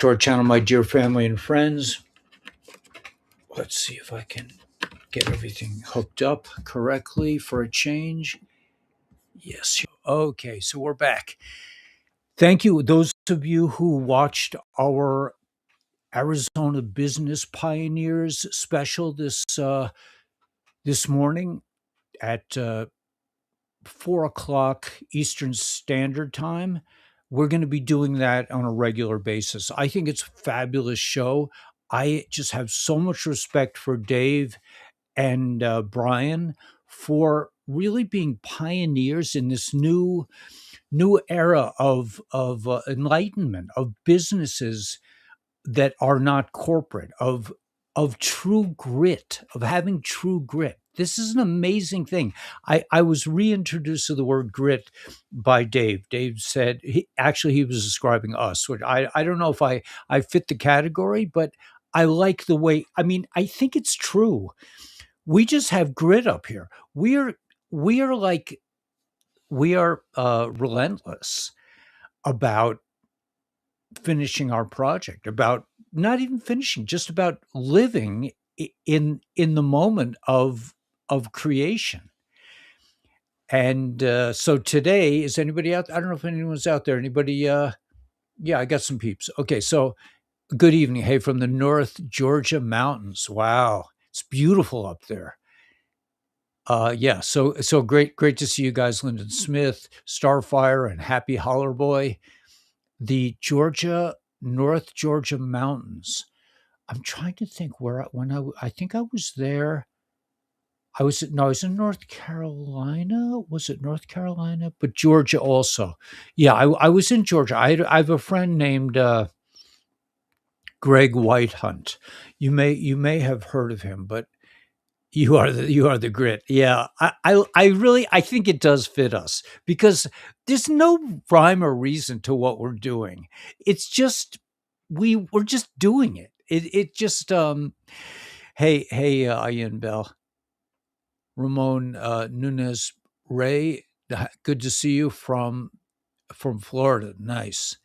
To our channel, my dear family and friends. Let's see if I can get everything hooked up correctly for a change. Yes. Okay, so we're back. Thank you, those of you who watched our Arizona Business Pioneers special this morning at 4 o'clock Eastern Standard Time. We're going to be doing that on a regular basis. I think it's a fabulous show. I just have so much respect for Dave and Brian for really being pioneers in this new era of enlightenment, of businesses that are not corporate, of true grit, of having true grit. This is an amazing thing. I was reintroduced to the word grit by Dave. Dave said, he was describing us, which I don't know if I fit the category, but I like the way, I think it's true. We just have grit up here. We are like, we are relentless about finishing our project, about not even finishing, just about living in the moment of creation. And so today, is anybody out? I don't know if anyone's out there. Anybody? Yeah, I got some peeps. Okay, so good evening. Hey, from the North Georgia mountains. Wow, it's beautiful up there. Yeah, so great to see you guys, Lyndon Smith, Starfire, and Happy Holler Boy. The North Georgia mountains. I'm trying to think I think I was there. I was in North Carolina. Was it North Carolina? But Georgia also. Yeah, I was in Georgia. I have a friend named Greg Whitehunt. You may have heard of him, but you are the grit. Yeah, I really I think it does fit us because there's no rhyme or reason to what we're doing. It's just we're just doing it. It just hey Ian Bell, Ramon Nunez Ray, good to see you from Florida. Nice.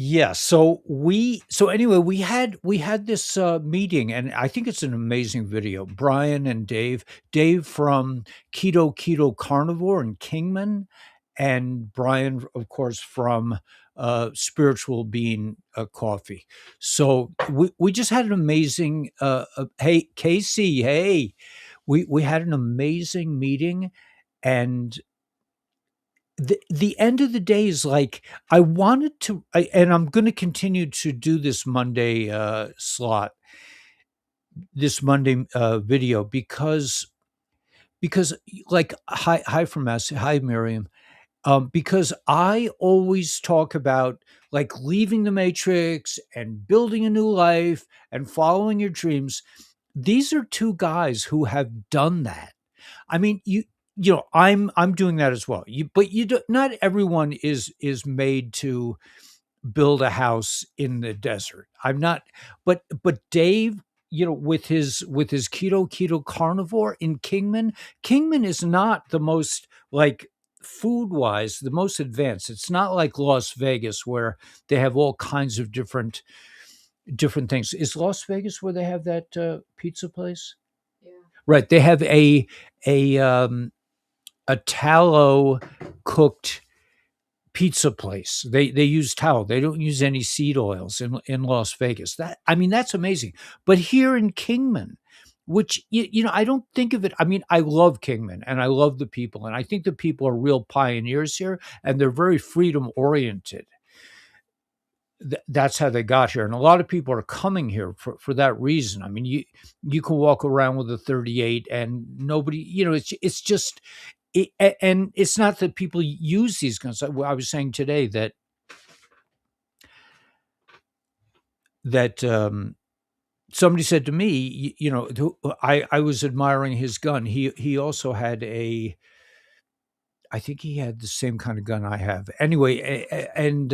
Yeah, so anyway, we had this meeting, and I think it's an amazing video. Brian and Dave from Keto Carnivore in Kingman, and Brian, of course, from Spiritual Bean Coffee. So we just had an amazing. Hey, Casey, hey, we had an amazing meeting, and the end of the day is like I wanted to, and I'm going to continue to do this Monday slot, this Monday video because like hi from us, hi Miriam, because I always talk about like leaving the matrix and building a new life and following your dreams. These are two guys who have done that. I mean, I'm doing that as well. But not everyone is made to build a house in the desert. I'm not, but Dave, with his keto carnivore in Kingman. Kingman is not the most like food wise the most advanced. It's not like Las Vegas where they have all kinds of different things. Is Las Vegas where they have that pizza place? Right. They have a tallow cooked pizza place. They use tallow. They don't use any seed oils in Las Vegas. That's amazing. But here in Kingman, which I don't think of it. I mean, I love Kingman and I love the people, and I think the people are real pioneers here, and they're very freedom oriented. That's how they got here, and a lot of people are coming here for that reason. I mean, you can walk around with a 38 and nobody, it's just and it's not that people use these guns. I was saying today that somebody said to me, I was admiring his gun. He also had I think he had the same kind of gun I have. Anyway, and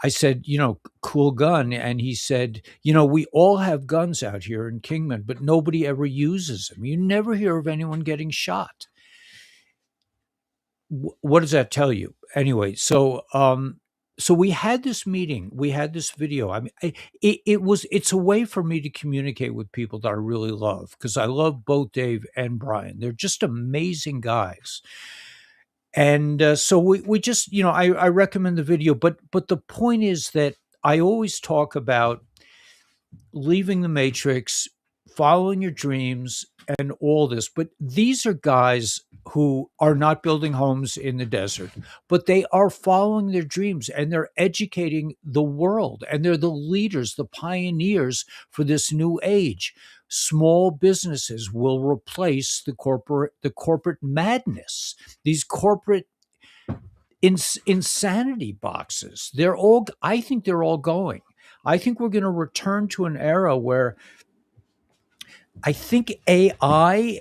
I said, cool gun. And he said, we all have guns out here in Kingman, but nobody ever uses them. You never hear of anyone getting shot. What does that tell you? Anyway, so we had this meeting, we had this video. I mean, it's a way for me to communicate with people that I really love, because I love both Dave and Brian. They're just amazing guys. And so we just, I recommend the video, but the point is that I always talk about leaving the matrix, following your dreams, and all this. But these are guys who are not building homes in the desert, but they are following their dreams and they're educating the world, and they're the leaders, the pioneers for this new age. Small businesses will replace the corporate madness, these corporate insanity boxes. I think they're all going. I think we're going to return to an era where I think AI,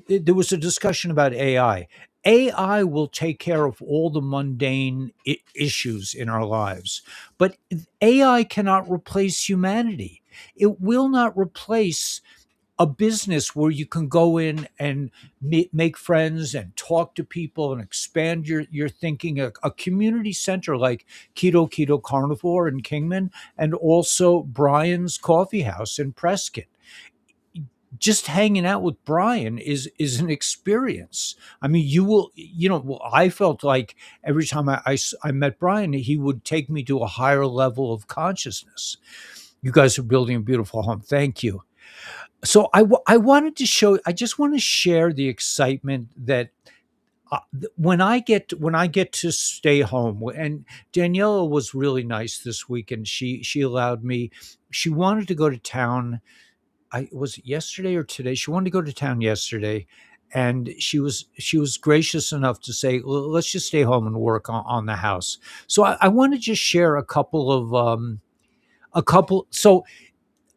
there was a discussion about AI. AI will take care of all the mundane issues in our lives, but AI cannot replace humanity. It will not replace a business where you can go in and make friends and talk to people and expand your thinking, a community center like Keto Carnivore in Kingman, and also Brian's Coffee House in Prescott. Just hanging out with Brian is an experience. I mean, you will, well, I felt like every time I met Brian, he would take me to a higher level of consciousness. You guys are building a beautiful home. Thank you. So I wanted to show. I just want to share the excitement that when I get to stay home. And Daniela was really nice this week, and she allowed me. She wanted to go to town. I was it yesterday or today. She wanted to go to town yesterday, and she was gracious enough to say, "Well, let's just stay home and work on the house." So I want to just share a couple. So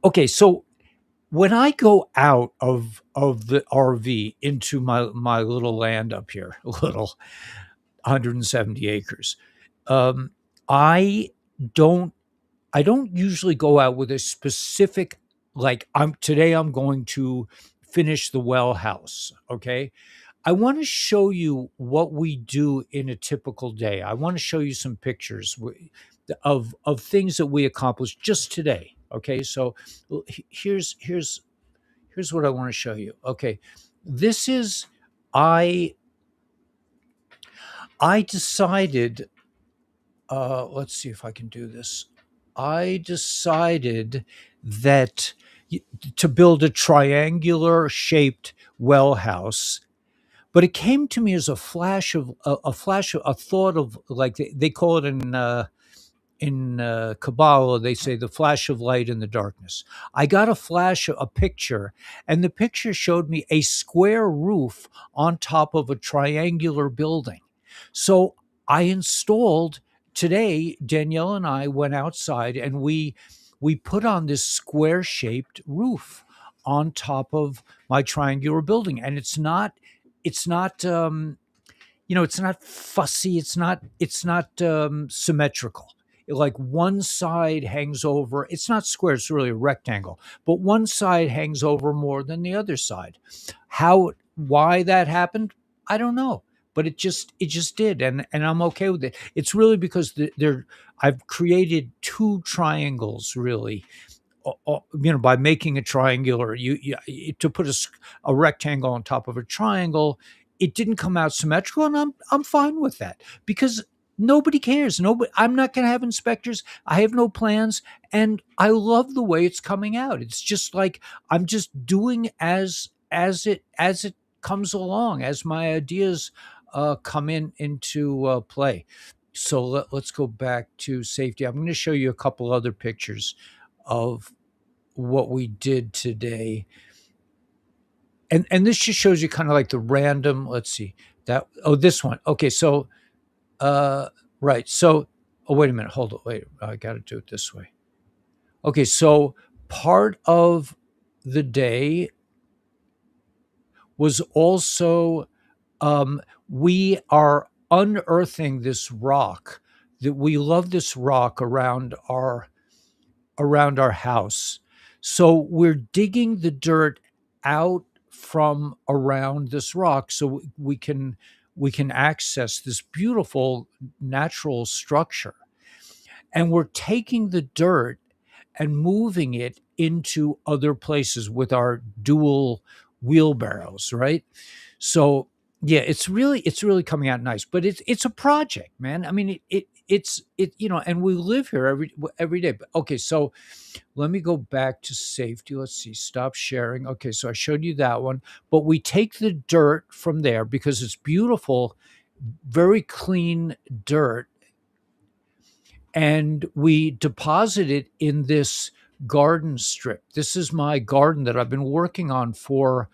okay, so when I go out of the RV into my little land up here, little 170 acres, um, I don't I don't usually go out with a specific, like, I'm going to finish the well house. Okay, I want to show you what we do in a typical day. I want to show you some pictures of things that we accomplished just today. Okay, so here's what I want to show you. Okay, this is I I decided. Let's see if I can do this. I decided that to build a triangular shaped well house, but it came to me as a thought of, like, they call it in Kabbalah, they say the flash of light in the darkness. I got a picture, and the picture showed me a square roof on top of a triangular building. So I installed today. Danielle and I went outside, and we put on this square shaped roof on top of my triangular building, and it's not fussy. It's not symmetrical. Like, one side hangs over. It's not square. It's really a rectangle, but one side hangs over more than the other side. Why that happened, I don't know, but it just did, and I'm okay with it. It's really because I've created two triangles, really, by making a triangular, to put a rectangle on top of a triangle. It didn't come out symmetrical, and I'm fine with that, because nobody cares. Nobody. I'm not going to have inspectors. I have no plans, and I love the way it's coming out. It's just like I'm just doing as it comes along, as my ideas come into play. So let's go back to safety. I'm going to show you a couple other pictures of what we did today. And this just shows you kind of like the random, let's see, this one. Okay, so uh right. So, oh, wait a minute, hold on, wait, I got to do it this way. Okay, so part of the day was also, we are unearthing this rock, that we love this rock around our house. So we're digging the dirt out from around this rock, so we can access this beautiful natural structure. and we're taking the dirt and moving it into other places with our dual wheelbarrows, right? So yeah, it's really coming out nice, but it's a project, man. I mean, it's and we live here every day. But okay, so let me go back to safety. Let's see, stop sharing. Okay, so I showed you that one, but we take the dirt from there because it's beautiful, very clean dirt, and we deposit it in this garden strip. This is my garden that I've been working on for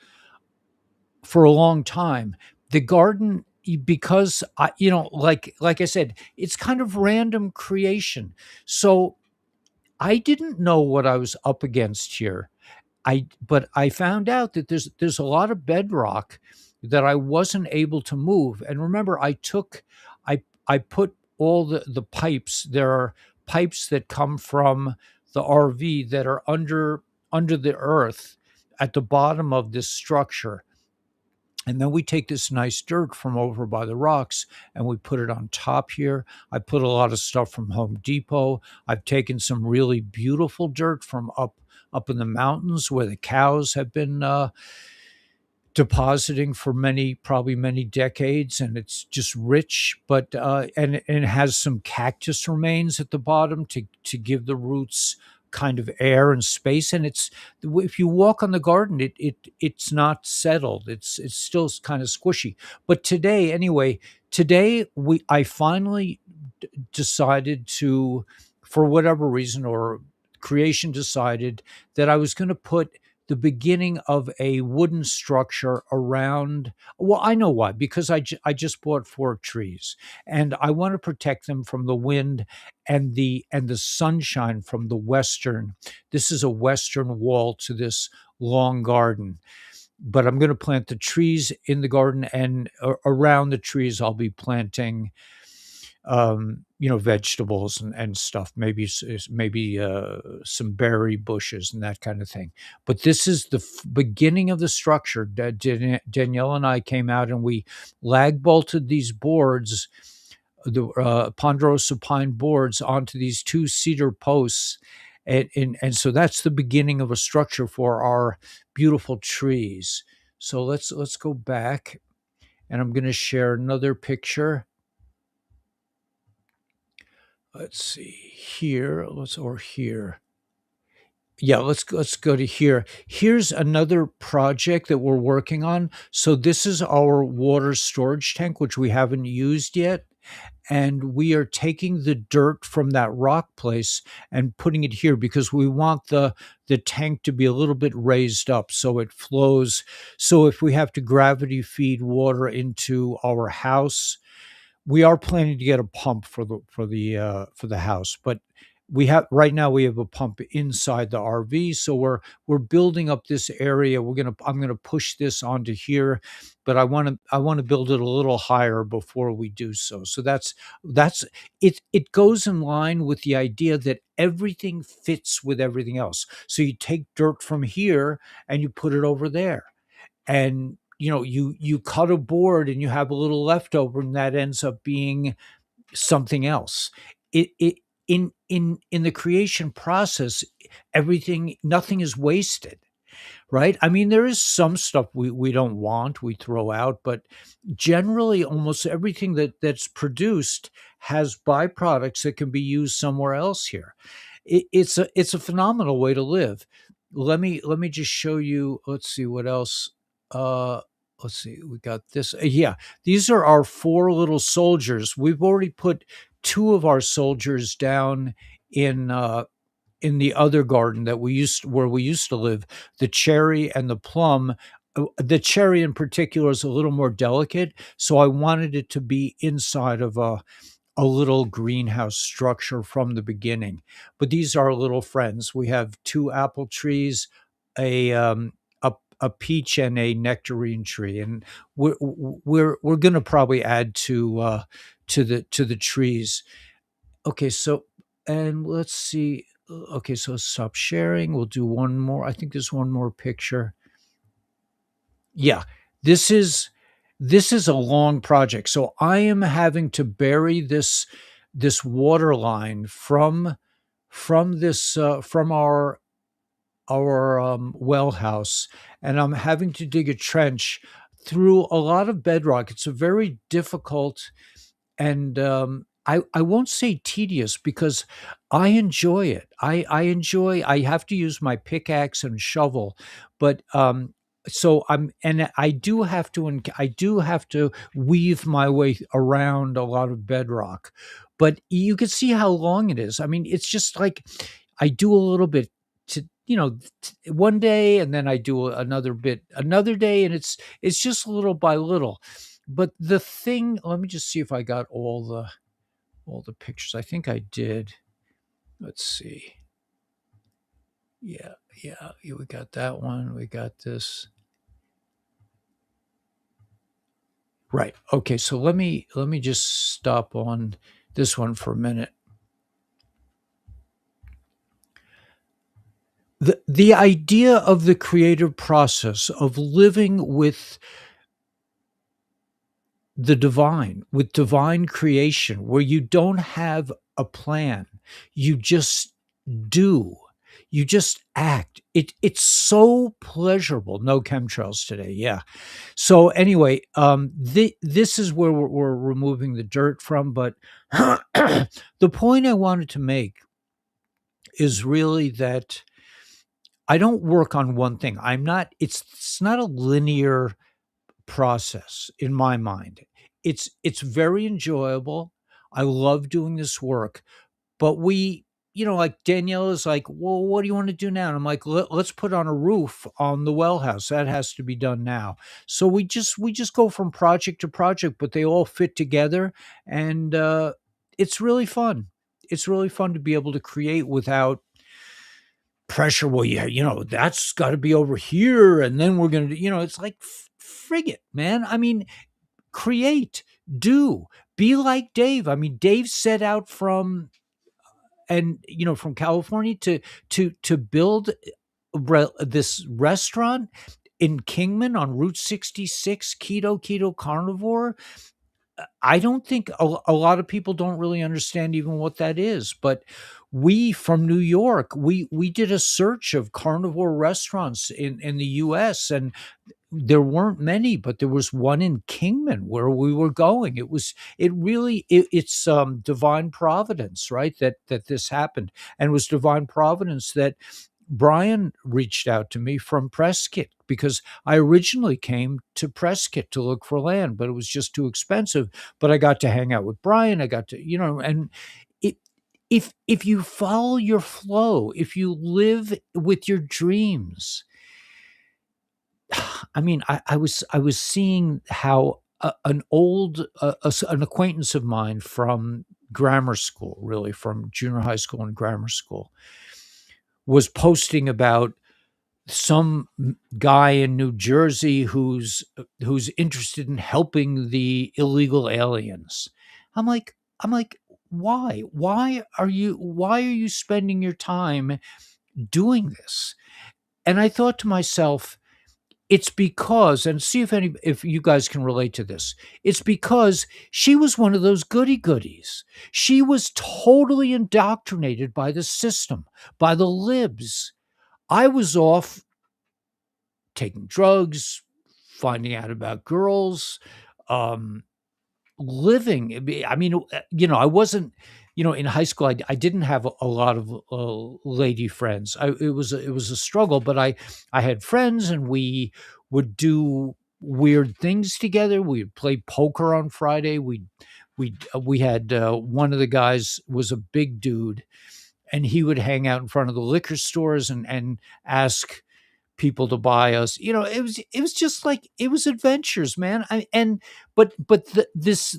a long time. The garden, because like I said, it's kind of random creation. So I didn't know what I was up against here. But I found out that there's a lot of bedrock that I wasn't able to move. And remember, I put all the pipes. There are pipes that come from the RV that are under the earth at the bottom of this structure. And then we take this nice dirt from over by the rocks and we put it on top here. I put a lot of stuff from Home Depot. I've taken some really beautiful dirt from up in the mountains where the cows have been depositing for probably many decades, and it's just rich. But and it has some cactus remains at the bottom to give the roots kind of air and space. And if you walk on the garden, it's not settled. It's still kind of squishy. But today we I finally decided to, for whatever reason, or creation decided that I was going to put the beginning of a wooden structure around. Well, I know why, because I just bought 4 trees, and I want to protect them from the wind and the sunshine from the western. This is a western wall to this long garden, but I'm going to plant the trees in the garden, and around the trees I'll be planting vegetables and stuff, maybe some berry bushes and that kind of thing. But this is the beginning of the structure. Danielle and I came out and we lag bolted these boards, the ponderosa pine boards, onto these 2 cedar posts. And so that's the beginning of a structure for our beautiful trees. So let's go back, and I'm going to share another picture. Let's see here. Or here. Yeah, let's go to here. Here's another project that we're working on. So this is our water storage tank, which we haven't used yet. And we are taking the dirt from that rock place and putting it here because we want the tank to be a little bit raised up so it flows. So if we have to gravity feed water into our house, we are planning to get a pump for the house. But we have a pump inside the RV, so we're building up this area. I'm gonna push this onto here, but I want to build it a little higher before we do so. So that's it. It goes in line with the idea that everything fits with everything else. So you take dirt from here and you put it over there, and you cut a board and you have a little leftover, and that ends up being something else. It in the creation process, everything nothing is wasted, right? I mean, there is some stuff we don't want, we throw out, but generally almost everything that's produced has byproducts that can be used somewhere else here. It's a phenomenal way to live. Let me just show you. Let's see what else. Uh, let's see. We got this. Yeah, these are our 4 little soldiers. We've already put 2 of our soldiers down in in the other garden that where we used to live. The cherry and the plum. The cherry in particular is a little more delicate, so I wanted it to be inside of a little greenhouse structure from the beginning. But these are little friends. We have 2 apple trees, a a peach and a nectarine tree, and we're going to probably add to the trees. Okay, so and let's see. Okay, so stop sharing. We'll do one more. I think there's one more picture. Yeah, this is this is a long project. So I am having to bury this water line from our well house, and I'm having to dig a trench through a lot of bedrock. It's a very difficult and I won't say tedious because I enjoy it. I enjoy. I have to use my pickaxe and shovel, but so I'm and I do have to weave my way around a lot of bedrock, but you can see how long it is. I mean, it's just like I do a little bit to one day, and then I do another bit another day, and it's just little by little. But the thing, let me just see if I got all the pictures. I think I did. Let's see. Yeah, yeah, we got that one. We got this. Right. Okay, so let me just stop on this one for a minute. The idea of the creative process of living the divine, with divine creation, where you don't have a plan, you just do, you just act. It's so pleasurable. No chemtrails today. Yeah. So anyway, this is where we're removing the dirt from. But the point I wanted to make is really that I don't work on one thing. I'm not. It's not a linear process in my mind. It's very enjoyable. I love doing this work, but like Danielle is like, well, what do you want to do now? And I'm like, let's put on a roof on the well house. That has to be done now. So we just go from project to project, but they all fit together, and it's really fun. It's really fun to be able to create without pressure. Well, yeah, that's got to be over here, and then we're gonna, it's like frig it, man. I mean, create, do, be like Dave. I mean, Dave set out from California to build this restaurant in Kingman on Route 66, keto carnivore. I don't think a lot of people don't really understand even what that is, but we from New York, we did a search of carnivore restaurants in the US, and there weren't many, but there was one in Kingman where we were going. It's divine providence, right? That this happened, and it was divine providence that Brian reached out to me from Prescott, because I originally came to Prescott to look for land, but it was just too expensive. But I got to hang out with Brian. I got to, and it, if you follow your flow, if you live with your dreams, I mean, I was seeing how an acquaintance of mine from grammar school, really from junior high school and grammar school, was posting about some guy in New Jersey who's interested in helping the illegal aliens. I'm like, why? Why are you spending your time doing this? And I thought to myself, it's because, and see if you guys can relate to this. It's because she was one of those goody goodies. She was totally indoctrinated by the system, by the libs. I was off taking drugs, finding out about girls, um, living. I mean, I wasn't, in high school. I didn't have a lot of lady friends. It was a struggle, but I had friends, and we would do weird things together. We'd play poker on Friday. We had one of the guys was a big dude, and he would hang out in front of the liquor stores and ask people to buy us. It was just like it was adventures, man. This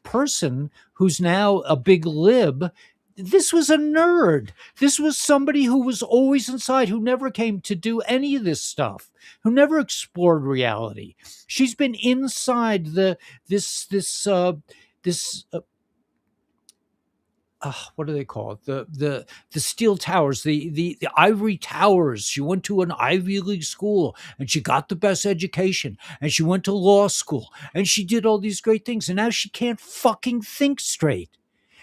person who's now a big lib, this was a nerd. This was somebody who was always inside, who never came to do any of this stuff, who never explored reality. She's been inside this what do they call it? The steel towers, the ivory towers. She went to an Ivy League school, and she got the best education, and she went to law school, and she did all these great things, and now she can't fucking think straight.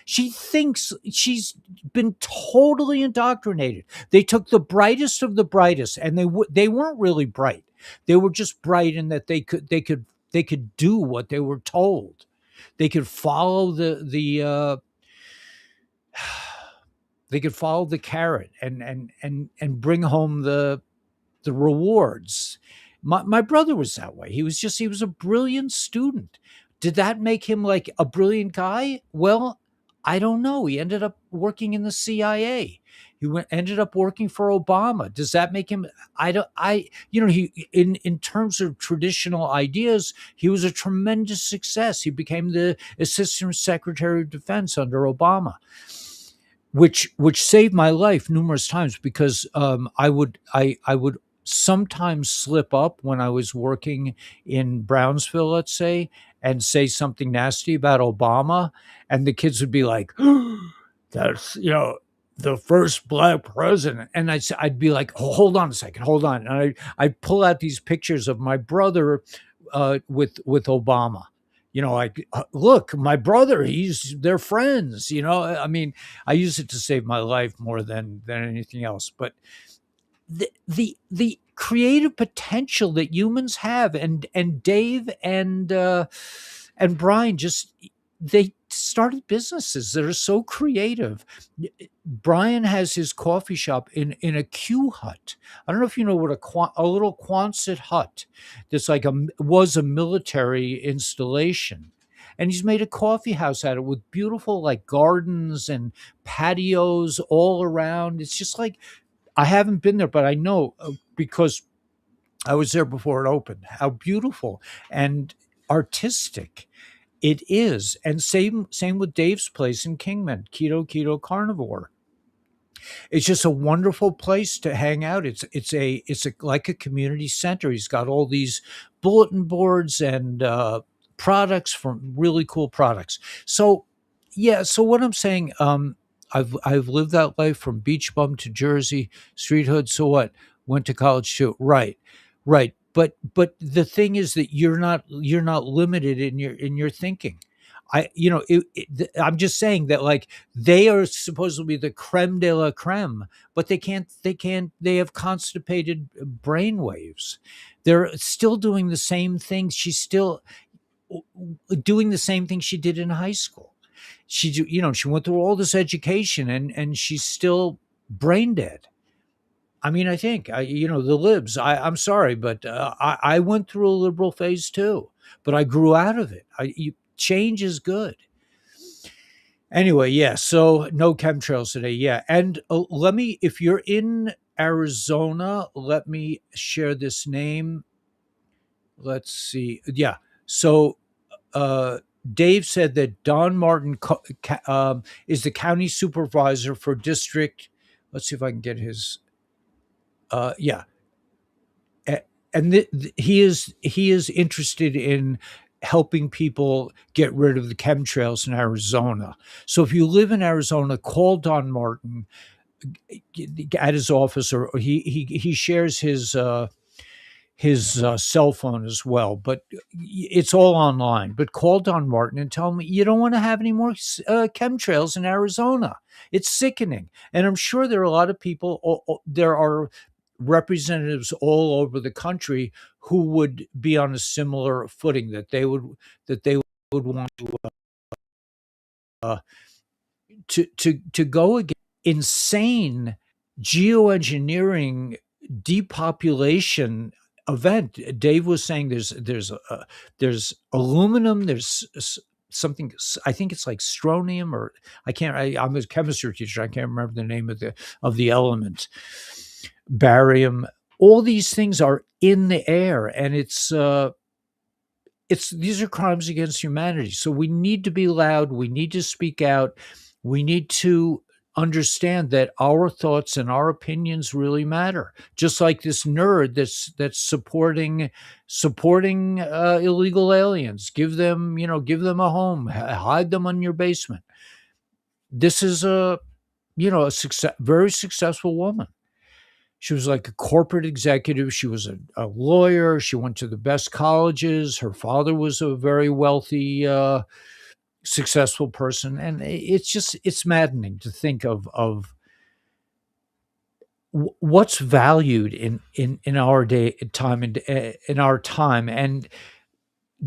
She thinks she's been totally indoctrinated. They took the brightest of the brightest, and they weren't really bright. They were just bright in that they could do what they were told. They could follow they could follow the carrot and bring home the rewards. My brother was that way. He was a brilliant student. Did that make him like a brilliant guy? Well, I don't know. He ended up working in the CIA. Ended up working for Obama. Does that make him? I don't. I he in terms of traditional ideas, he was a tremendous success. He became the Assistant Secretary of Defense under Obama, which saved my life numerous times because I would sometimes slip up when I was working in Brownsville, let's say, and say something nasty about Obama, and the kids would be like, "That's the first black president," and I'd be like, oh, "Hold on a second, hold on," and I'd pull out these pictures of my brother with Obama. Like, look, my brother, he's their friends. I mean, I use it to save my life more than anything else. But the creative potential that humans have, and Dave and Brian, just they started businesses that are so creative. Brian has his coffee shop in a Q hut. I don't know if you know what a little Quonset hut that's like was a military installation. And he's made a coffee house out of it with beautiful like gardens and patios all around. It's just like, I haven't been there, but I know because I was there before it opened, how beautiful and artistic it is. And same with Dave's place in Kingman, Keto Carnivore. It's just a wonderful place to hang out. It's like a community center. He's got all these bulletin boards and products from really cool products. So yeah, so what I'm saying, I've lived that life from beach bum to Jersey, street hood. So what? Went to college too. Right. Right. But the thing is that you're not limited in your thinking. I'm just saying that, like, they are supposed to be the creme de la creme, but they have constipated brain waves. They're still doing the same things. She's still doing the same thing she did in high school. She went through all this education, and she's still brain dead. I mean, I think the libs. I'm sorry, but I went through a liberal phase too, but I grew out of it. Change is good. Anyway, yeah. So no chemtrails today. Yeah, and let me, if you're in Arizona, let me share this name. Let's see. Yeah. So uh, Dave said that Don Martin is the county supervisor for district. Let's see if I can get his. Yeah, and he is interested in helping people get rid of the chemtrails in Arizona. So if you live in Arizona, call Don Martin at his office, or he shares his cell phone as well, but it's all online. But call Don Martin and tell him you don't want to have any more chemtrails in Arizona. It's sickening, and I'm sure there are a lot of people. There are representatives all over the country who would be on a similar footing, that they would want uh, to go against insane geoengineering depopulation event. Dave was saying there's aluminum, there's something, I think it's like strontium, or I'm a chemistry teacher. I can't remember the name of the element. Barium. All these things are in the air, and these are crimes against humanity. So we need to be loud. We need to speak out. We need to understand that our thoughts and our opinions really matter. Just like this nerd that's supporting illegal aliens. Give them a home. Hide them in your basement. This is a very successful woman. She was like a corporate executive. She was a lawyer. She went to the best colleges. Her father was a very wealthy successful person, and it's maddening to think of what's valued in our day time and in our time. And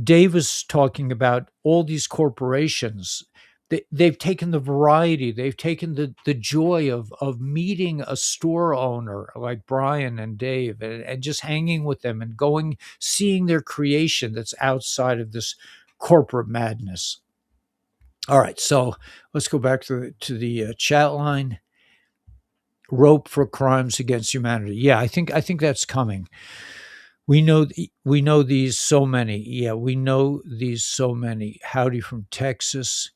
Dave was talking about all these corporations. They've taken the variety, they've taken the joy of meeting a store owner like Brian and Dave, and just hanging with them and going, seeing their creation that's outside of this corporate madness. All right, so let's go back to the chat line. Rope for crimes against humanity. Yeah, I think that's coming. We know these so many. Yeah, we know these so many. Howdy from Texas.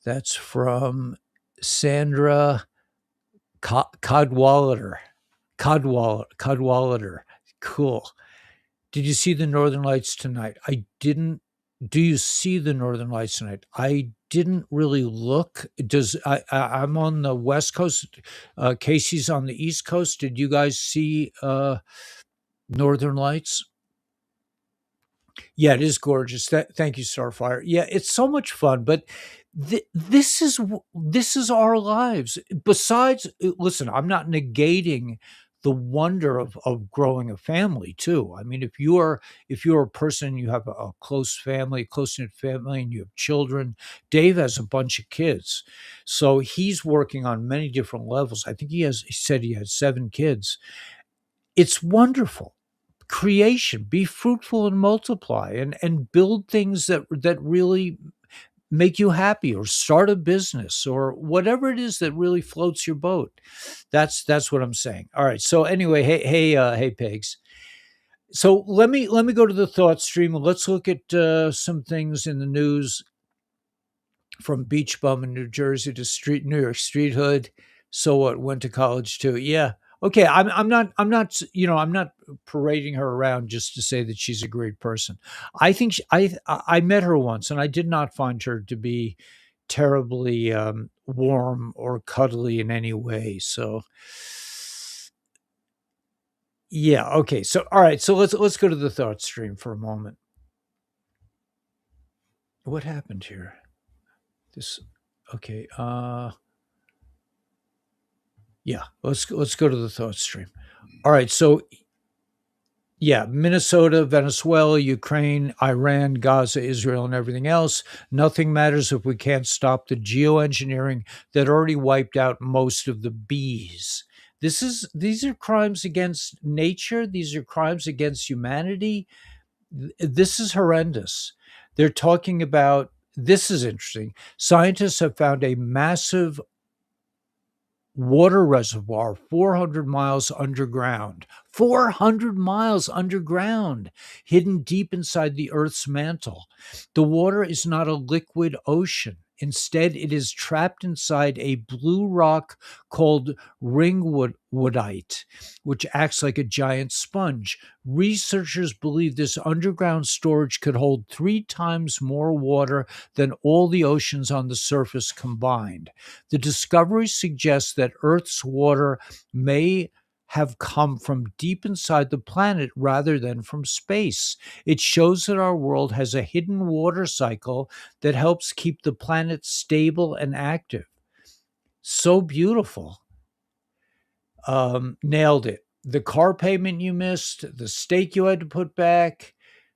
That's from Sandra Codwallader. Codwallader. Cool. Did you see the Northern Lights tonight? I didn't. Do you see the Northern Lights tonight? I didn't really look. I'm on the West Coast. Casey's on the East Coast. Did you guys see Northern Lights? Yeah, it is gorgeous. Thank you, Starfire. Yeah, it's so much fun. But this is our lives. Besides, listen, I'm not negating the wonder of growing a family too. I mean, if you're a person, you have a close family, close knit family, and you have children. Dave has a bunch of kids, so he's working on many different levels. I think he said he has 7 kids. It's wonderful. Creation, be fruitful and multiply, and build things that really make you happy, or start a business, or whatever it is that really floats your boat. That's what I'm saying. All right, so anyway, hey pigs. So let me go to the thought stream, and let's look at some things in the news, from beach bum in New Jersey to street New York street hood. So what? Went to college too. Yeah. Okay. I'm not. I'm not parading her around just to say that she's a great person. I think I met her once, and I did not find her to be terribly warm or cuddly in any way. So yeah. Okay. So all right. So let's go to the thought stream for a moment. What happened here? This. Okay. Yeah, let's go to the thought stream. All right, so yeah, Minnesota, Venezuela, Ukraine, Iran, Gaza, Israel, and everything else. Nothing matters if we can't stop the geoengineering that already wiped out most of the bees. These are crimes against nature. These are crimes against humanity. This is horrendous. They're talking about, this is interesting. Scientists have found a massive water reservoir 400 miles underground. 400 miles underground, hidden deep inside the Earth's mantle. The water is not a liquid ocean. Instead, it is trapped inside a blue rock called ringwoodite, which acts like a giant sponge. Researchers believe this underground storage could hold 3 times more water than all the oceans on the surface combined. The discovery suggests that Earth's water may have come from deep inside the planet rather than from space. It shows that our world has a hidden water cycle that helps keep the planet stable and active. So beautiful. Nailed it. The car payment you missed, the steak you had to put back,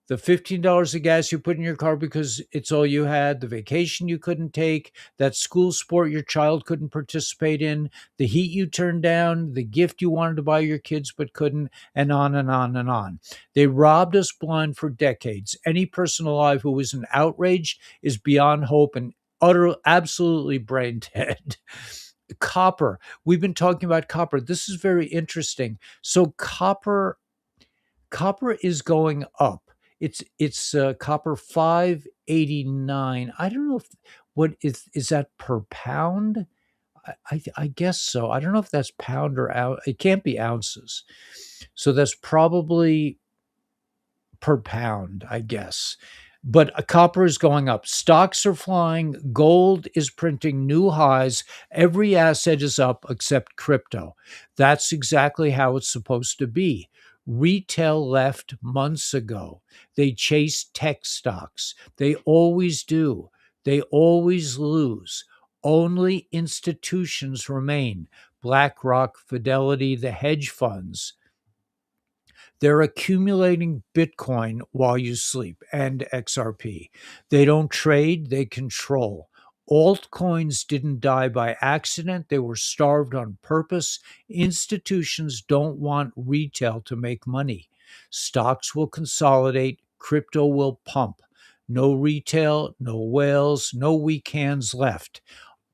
the $15 of gas you put in your car because it's all you had, the vacation you couldn't take, that school sport your child couldn't participate in, the heat you turned down, the gift you wanted to buy your kids but couldn't, and on and on and on. They robbed us blind for decades. Any person alive who isn't outraged is beyond hope and absolutely brain dead. Copper. We've been talking about copper. This is very interesting. So copper is going up. It's copper 589. I don't know if, what is that per pound? I guess so. I don't know if that's pound or ounce. It can't be ounces. So that's probably per pound, I guess. But copper is going up. Stocks are flying. Gold is printing new highs. Every asset is up except crypto. That's exactly how it's supposed to be. Retail left months ago. They chase tech stocks. They always do. They always lose. Only institutions remain. BlackRock, Fidelity, the hedge funds. They're accumulating Bitcoin while you sleep and XRP. They don't trade, they control. Altcoins didn't die by accident, they were starved on purpose. Institutions don't want retail to make money. Stocks will consolidate, crypto will pump. No retail, no whales, no weak hands left,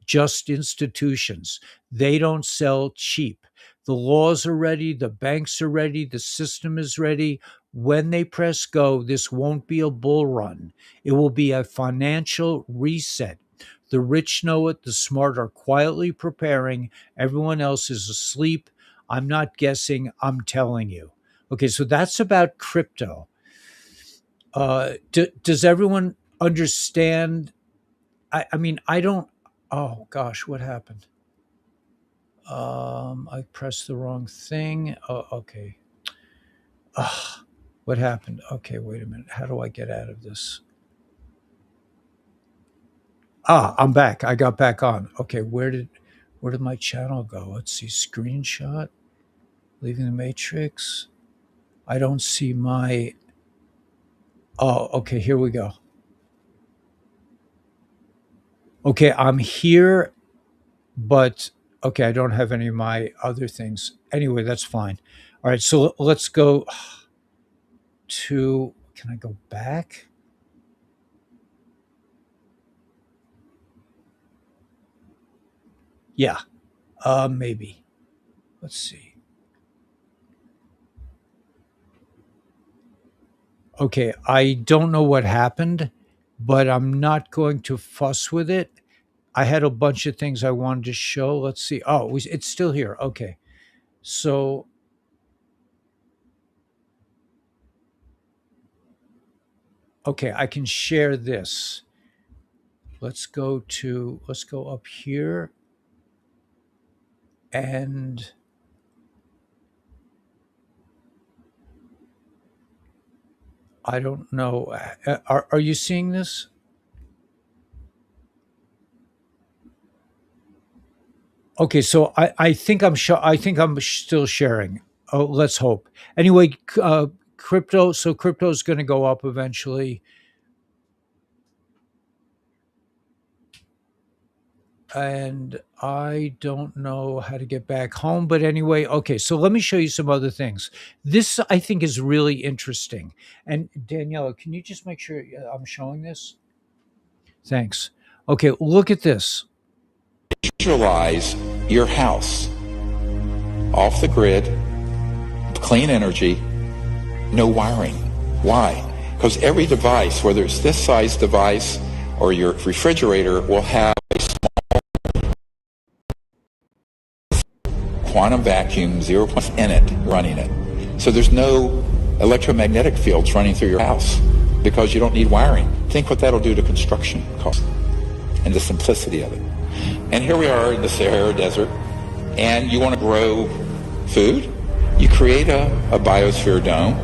just institutions. They don't sell cheap. The laws are ready, the banks are ready, the system is ready. When they press go, this won't be a bull run. It will be a financial reset. The rich know it, the smart are quietly preparing, everyone else is asleep. I'm not guessing, I'm telling you. Okay, so that's about crypto. Does everyone understand? I mean, I don't. Oh gosh, what happened? I pressed the wrong thing. Oh, okay. Ugh, what happened? Okay, wait a minute. How do I get out of this? I'm back. I got back on. Okay, where did my channel go? Let's see. Screenshot. Leaving the matrix. I don't see my. Oh, okay. Here we go. Okay, I'm here, but okay, I don't have any of my other things. Anyway, that's fine. All right, so let's go to. Can I go back? Yeah, maybe. Let's see. Okay, I don't know what happened, but I'm not going to fuss with it. I had a bunch of things I wanted to show. Let's see. Oh, it's still here. Okay. So, okay, I can share this. Let's go up here and I don't know. Are you seeing this? Okay, so I think I think I'm still sharing. Oh, let's hope. Anyway, crypto. So crypto is going to go up eventually, and I don't know how to get back home. But anyway, okay. So let me show you some other things. This I think is really interesting. And Daniela, can you just make sure I'm showing this? Thanks. Okay, look at this. Visualize your house off the grid, clean energy, no wiring. Why? Because every device, whether it's this size device or your refrigerator, will have a quantum vacuum, 0 points in it, running it. So there's no electromagnetic fields running through your house because you don't need wiring. Think what that'll do to construction costs and the simplicity of it. And here we are in the Sahara Desert, and you want to grow food? You create a biosphere dome.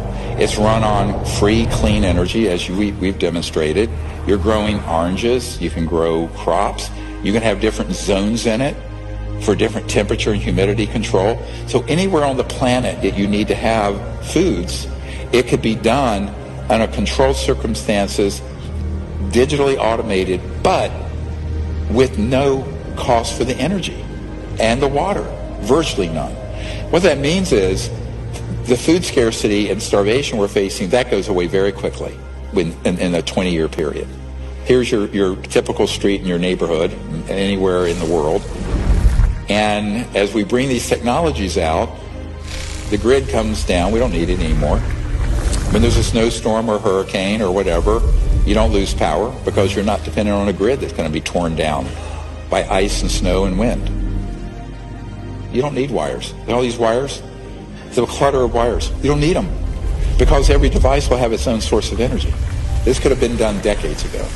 It's run on free, clean energy, as we've demonstrated. You're growing oranges. You can grow crops. You can have different zones in it for different temperature and humidity control. So anywhere on the planet that you need to have foods, it could be done under controlled circumstances, digitally automated, but with no cost for the energy and the water, virtually none. What that means is the food scarcity and starvation we're facing, that goes away very quickly in a 20-year period. Here's your typical street in your neighborhood, anywhere in the world. And as we bring these technologies out, the grid comes down. We don't need it anymore. When there's a snowstorm or hurricane or whatever, you don't lose power because you're not dependent on a grid that's going to be torn down by ice and snow and wind. You don't need wires. All these wires, it's a clutter of wires. You don't need them because every device will have its own source of energy. This could have been done decades ago.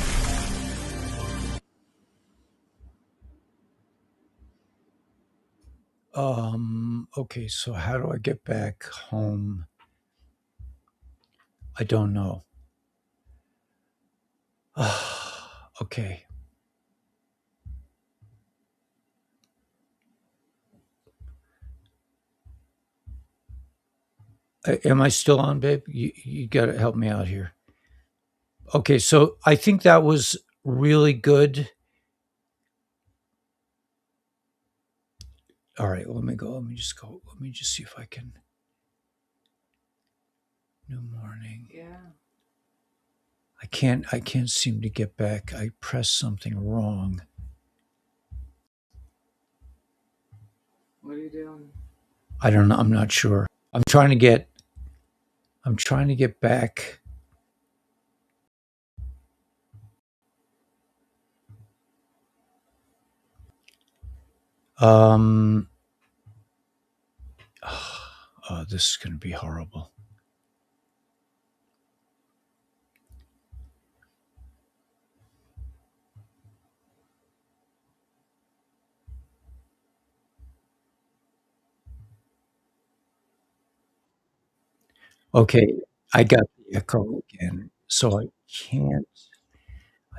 Okay, so how do I get back home? I don't know. Okay. Am I still on, babe? You got to help me out here. Okay, so I think that was really good. All right, let me go. Let me just go. Let me just see if I can. New morning. Yeah. I can't seem to get back. I pressed something wrong. What are you doing? I don't know. I'm not sure. I'm trying to get back. Um oh, this is going to be horrible. Okay, I got the echo again. So I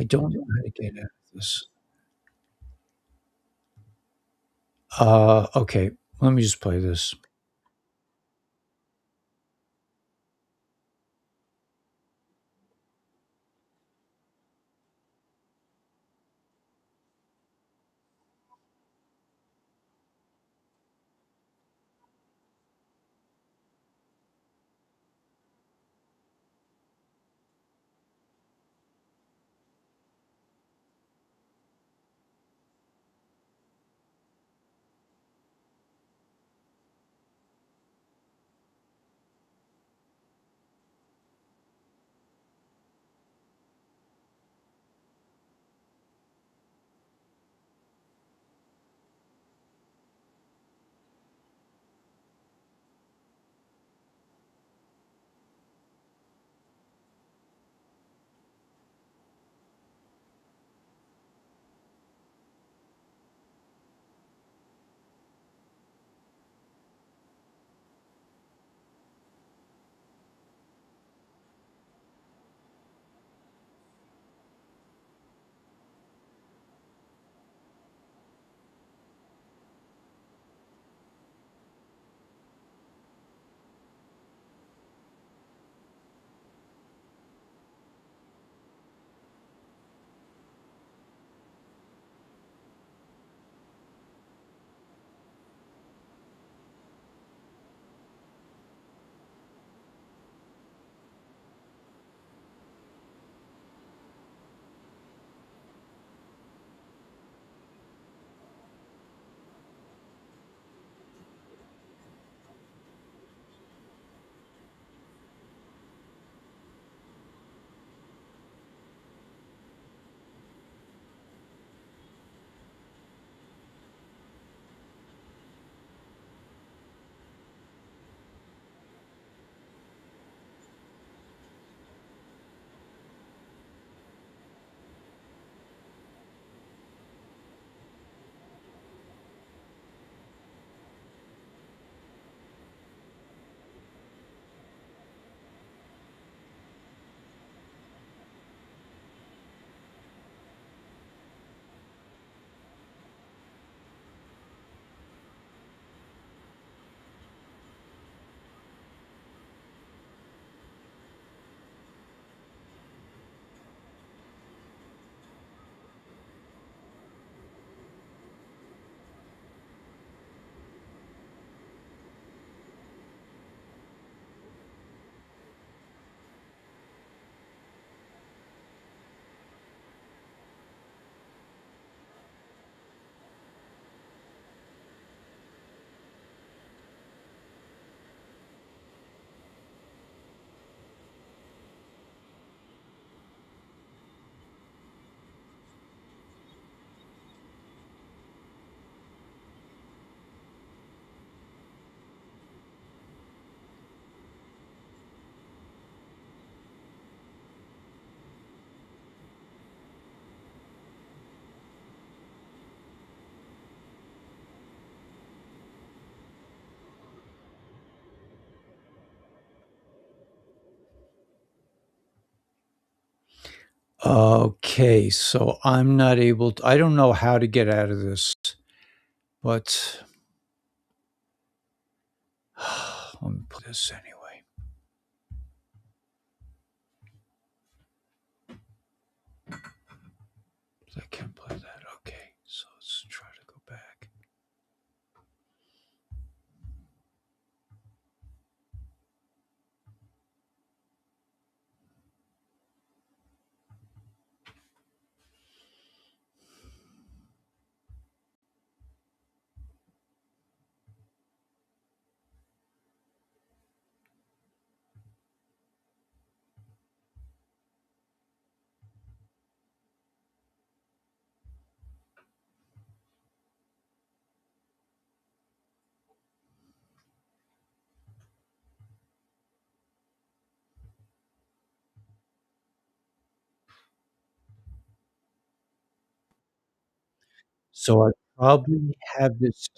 don't know how to get out of this. Okay, let me just play this. Okay, so I'm not able to, I don't know how to get out of this, but let me put this anyway. So I probably have this